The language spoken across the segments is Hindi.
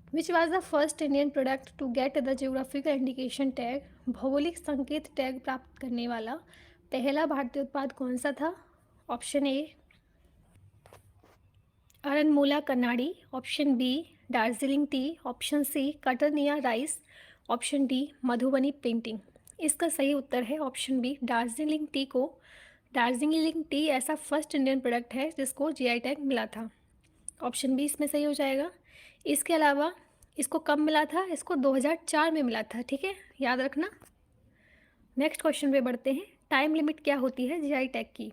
Which was the first Indian product to get the geographical indication tag? भौगोलिक संकेत टैग प्राप्त करने वाला पहला भारतीय उत्पाद कौन सा था? Option A Aranmula kannadi, option B Darjeeling tea, option C Katarniya rice, option D Madhubani painting. इसका सही उत्तर है ऑप्शन बी दार्जिलिंग टी को। दार्जिलिंग टी ऐसा फर्स्ट इंडियन प्रोडक्ट है जिसको जीआई टैग मिला था। ऑप्शन बी इसमें सही हो जाएगा। इसके अलावा इसको कब मिला था? इसको 2004 में मिला था, ठीक है, याद रखना। नेक्स्ट क्वेश्चन पे बढ़ते हैं। टाइम लिमिट क्या होती है जीआई टैग की?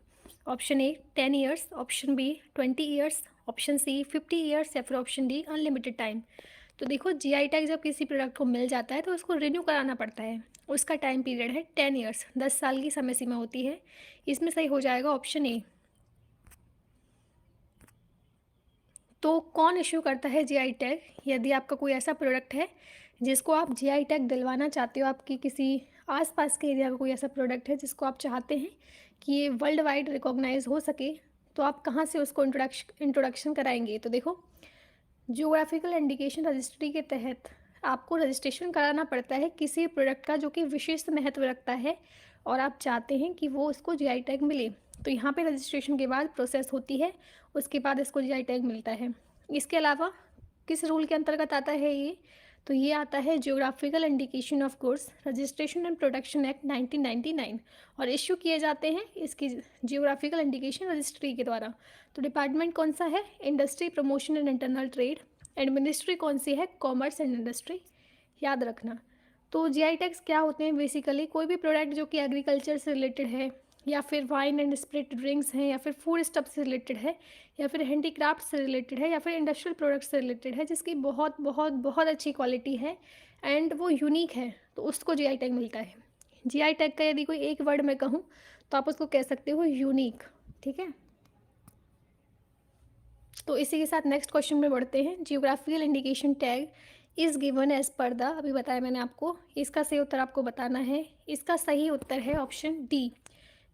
Option A 10 years, option B 20 years, option C 50 years या फिर ऑप्शन डी अनलिमिटेड टाइम। तो देखो जीआई टैग जब किसी प्रोडक्ट को मिल जाता है तो उसको रिन्यू कराना पड़ता है। उसका टाइम पीरियड है 10 ईयर्स, 10 साल की समय सीमा होती है। इसमें सही हो जाएगा ऑप्शन ए। तो कौन इश्यू करता है जीआई टैग? यदि आपका कोई ऐसा प्रोडक्ट है जिसको आप जीआई टैग दिलवाना चाहते हो, आपकी किसी आसपास के एरिया का कोई ऐसा प्रोडक्ट है जिसको आप चाहते हैं कि ये वर्ल्ड वाइड रिकॉग्नाइज हो सके, तो आप कहाँ से उसको इंट्रोडक्शन कराएंगे? तो देखो, जियोग्राफिकल इंडिकेशन रजिस्ट्री के तहत आपको रजिस्ट्रेशन कराना पड़ता है किसी प्रोडक्ट का जो कि विशिष्ट महत्व रखता है और आप चाहते हैं कि वो उसको जीआई टैग मिले। तो यहाँ पे रजिस्ट्रेशन के बाद प्रोसेस होती है, उसके बाद इसको जीआई टैग मिलता है। इसके अलावा किस रूल के अंतर्गत आता है ये? तो ये आता है geographical indication of goods registration and protection act 1999 और इश्यू किए जाते हैं इसकी जियोग्राफिकल इंडिकेशन रजिस्ट्री के द्वारा। तो डिपार्टमेंट कौन सा है? Industry promotion and internal trade. And ministry कौन सी है? कॉमर्स एंड इंडस्ट्री, याद रखना। तो जीआई टैग्स क्या होते हैं? बेसिकली कोई भी प्रोडक्ट जो कि एग्रीकल्चर से रिलेटेड है, या फिर वाइन एंड स्पिरिट ड्रिंक्स हैं, या फिर फूड स्टफ से रिलेटेड है, या फिर हैंडीक्राफ्ट से रिलेटेड है, या फिर इंडस्ट्रियल प्रोडक्ट से रिलेटेड है, जिसकी बहुत बहुत बहुत अच्छी क्वालिटी है एंड वो यूनिक है, तो उसको जीआई टैग मिलता है। जीआई टैग का यदि कोई एक वर्ड में कहूँ तो आप उसको कह सकते हो यूनिक, ठीक है। तो इसी के साथ नेक्स्ट क्वेश्चन में बढ़ते हैं। Geographical indication tag is given as per the, अभी बताया मैंने आपको, इसका सही उत्तर आपको बताना है। इसका सही उत्तर है option D.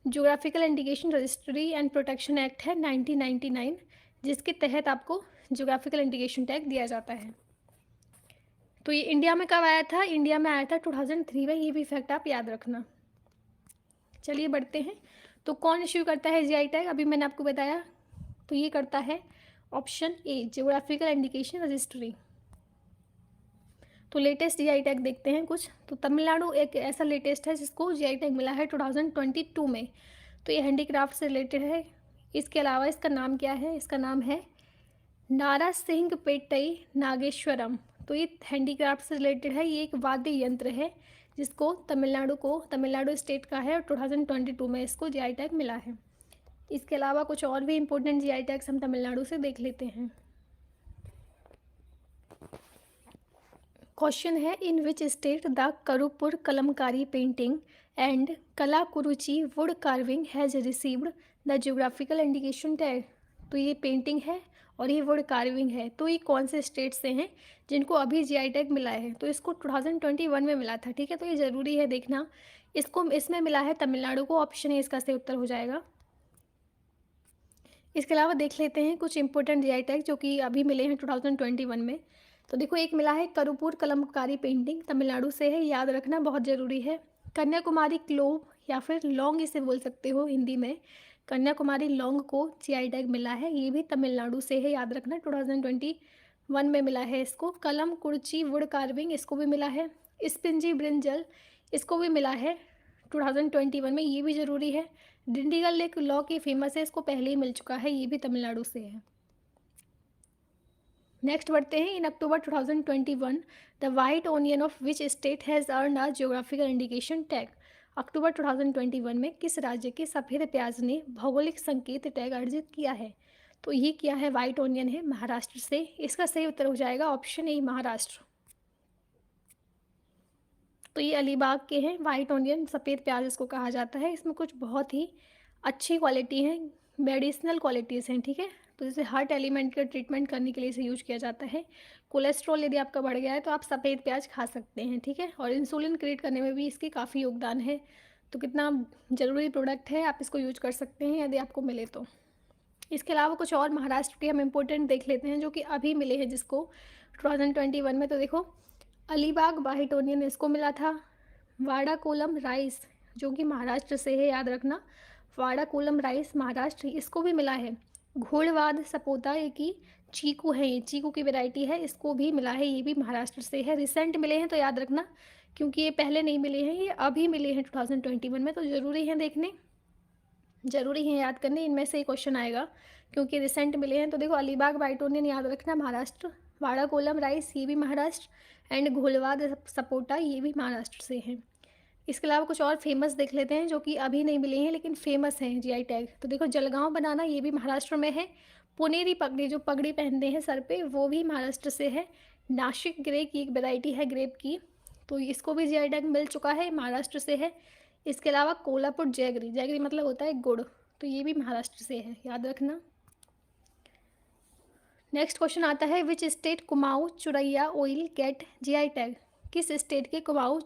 Geographical indication registry and protection act है 1999, जिसके तहत आपको जियोग्राफिकल इंडिकेशन टैग दिया जाता है। तो ये इंडिया में कब आया था? इंडिया में आया था 2003 में, ये भी फैक्ट आप याद रखना। चलिए बढ़ते हैं। तो कौन इश्यू करता है जीआई टैग? अभी मैंने आपको बताया, तो ये करता है option A geographical indication registry. तो लेटेस्ट जीआई टैग देखते हैं कुछ। तो तमिलनाडु एक ऐसा लेटेस्ट है जिसको जीआई टैग मिला है 2022 में। तो ये हैंडीक्राफ्ट से रिलेटेड है। इसके अलावा इसका नाम क्या है? इसका नाम है नारा सिंह पेट्टई नागेश्वरम। तो ये हैंडीक्राफ्ट से रिलेटेड है। ये एक वाद्य यंत्र है जिसको तमिलनाडु स्टेट का है और 2022 में इसको जीआई टैग मिला है। इसके अलावा कुछ और भी इम्पोर्टेंट जीआई टैग्स हम तमिलनाडु से देख लेते हैं। क्वेश्चन है, in which state the Karuppur Kalamkari painting and Kallakurichi wood carving has received the geographical indication tag? तो ये पेंटिंग है और ये वुड कार्विंग है, तो ये कौन से स्टेट से हैं जिनको अभी जीआई टैग मिला है? तो इसको 2021 में मिला था, ठीक है, तो ये ज़रूरी है देखना। इसमें मिला है तमिलनाडु को, ऑप्शन ए इसका सही उत्तर हो जाएगा। इसके अलावा देख लेते हैं कुछ इंपॉर्टेंट जीआई टैग जो कि अभी मिले हैं 2021 में। तो देखो, एक मिला है करुपुर कलमकारी पेंटिंग, तमिलनाडु से है, याद रखना बहुत ज़रूरी है। कन्याकुमारी क्लोव या फिर लौंग इसे बोल सकते हो हिंदी में, कन्याकुमारी लौंग को जीआई टैग मिला है, ये भी तमिलनाडु से है, याद रखना 2021 में मिला है इसको। कलम कुर्ची वुड कार्विंग इसको भी मिला है। स्पिंजी ब्रिंजल इसको भी मिला है 2021 में, ये भी ज़रूरी है। डिंडीगल लेक लॉ की फेमस है, इसको पहले ही मिल चुका है, ये भी तमिलनाडु से है। नेक्स्ट बढ़ते हैं। In October 2021 the white onion of which state has earn a geographical indication tag? अक्टूबर 2021 में किस राज्य के सफ़ेद प्याज ने भौगोलिक संकेत टैग अर्जित किया है? तो ये किया है वाइट ओनियन है महाराष्ट्र से। इसका सही उत्तर हो जाएगा ऑप्शन ए महाराष्ट्र। तो ये अलीबाग के हैं, वाइट ऑनियन सफ़ेद प्याज इसको कहा जाता है। इसमें कुछ बहुत ही अच्छी क्वालिटी हैं, मेडिसिनल क्वालिटीज़ हैं, ठीक है। तो जैसे हार्ट एलिमेंट का ट्रीटमेंट करने के लिए इसे यूज किया जाता है। कोलेस्ट्रॉल यदि आपका बढ़ गया है तो आप सफ़ेद प्याज खा सकते हैं, ठीक है। और इंसुलिन क्रिएट करने में भी इसकी काफ़ी योगदान है। तो कितना ज़रूरी प्रोडक्ट है, आप इसको यूज कर सकते हैं यदि आपको मिले तो। इसके अलावा कुछ और महाराष्ट्र के हम इम्पोर्टेंट देख लेते हैं जो कि अभी मिले हैं, जिसको 2021 में, तो देखो अलीबाग व्हाइट ओनियन इसको मिला था। वाड़ा कोलम राइस जो कि महाराष्ट्र से है, याद रखना, वाड़ा कोलम राइस महाराष्ट्र, इसको भी मिला है। घोड़वाद सपोता, ये कि चीकू है, ये चीकू की वैरायटी है, इसको भी मिला है, ये भी महाराष्ट्र से है। रिसेंट मिले हैं तो याद रखना, क्योंकि ये पहले नहीं मिले हैं, ये अभी मिले हैं 2021 में, तो ज़रूरी है देखने, ज़रूरी है याद करने, इनमें से ही क्वेश्चन आएगा क्योंकि रिसेंट मिले हैं। तो देखो अलीबाग व्हाइट ओनियन याद रखना महाराष्ट्र, वाड़ा कोलम राइस ये भी महाराष्ट्र, एंड घोलवाद सपोटा ये भी महाराष्ट्र से हैं। इसके अलावा कुछ और फेमस देख लेते हैं जो कि अभी नहीं मिले हैं लेकिन फेमस हैं जीआई टैग। तो देखो जलगांव बनाना ये भी महाराष्ट्र में है। पुनेरी पगड़ी जो पगड़ी पहनते हैं सर पे वो भी महाराष्ट्र से है। नासिक ग्रे की एक वैरायटी है ग्रेप की, तो इसको भी जीआई टैग मिल चुका है, महाराष्ट्र से है। इसके अलावा कोल्हापुर जैगरी, जैगरी मतलब होता है गुड़, तो ये भी महाराष्ट्र से है, याद रखना। नेक्स्ट क्वेश्चन आता है, which state Kumaon Churaiya oil get GI tag, किस स्टेट के कुमाऊँ